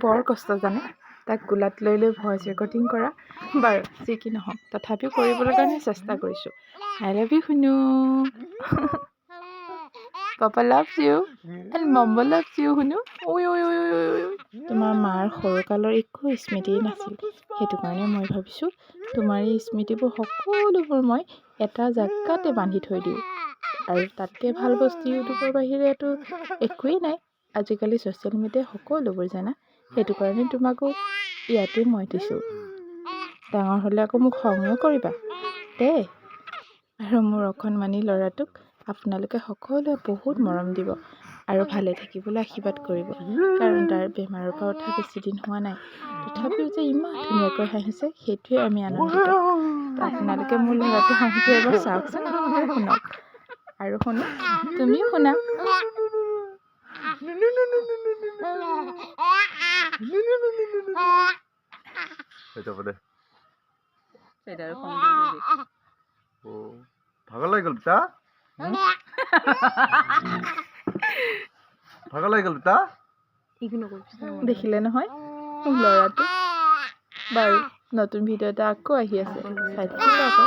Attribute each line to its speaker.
Speaker 1: বৰ কষ্ট জানে তাক কোলাত লৈ লৈ ভইচ ৰেকৰ্ডিং কৰা। বাৰু যি কি নহওক তথাপিও কৰিবলৈ কাৰণে চেষ্টা কৰিছোঁ। আই লাভ ইউ শুনো। পাপা লাভছ ইউ এণ্ড মাম্মা লাভছ ইউ শুনো। তোমাৰ মাৰ সৰুকালৰ একো স্মৃতিয়ে নাছিল, সেইটো কাৰণে মই ভাবিছোঁ তোমাৰ এই স্মৃতিবোৰ সকলোবোৰ মই এটা জেগাতে বান্ধি থৈ দিওঁ। আৰু তাতকৈ ভাল বস্তু ইউটিউবৰ বাহিৰেতো একোৱেই নাই। আজিকালি ছ'চিয়েল মিডিয়াই সকলোবোৰ জানা, সেইটো কাৰণে তোমাকো ইয়াতে মই দিছোঁ। ডাঙৰ হ'লে আকৌ মোক খঙো কৰিবা দেই। আৰু মোৰ অকণমানি ল'ৰাটোক আপোনালোকে সকলোৱে বহুত মৰম দিব আৰু ভালে থাকিবলৈ আশীৰ্বাদ কৰিব, কাৰণ তাৰ বেমাৰৰ পৰা উঠা বেছি দিন হোৱা নাই। তথাপিও যে ইমান ধুনীয়াকৈ হাঁহিছে, সেইটোৱে আমি আনন্দিত। আপোনালোকে মোৰ ল'ৰাটো হাঁহিটো এবাৰ চাওকচোন আৰু শুনক। আৰু শুনো, তুমিও শুনা।
Speaker 2: ভাগৰ লাগি গ'ল পিতা, ভাগৰ লাগি গ'ল পিতা।
Speaker 1: দেখিলে নহয় মোৰ ল'ৰাটো। বাৰু নতুন ভিডিঅ' এটা আকৌ আহি আছে, চাই থাকিব আকৌ।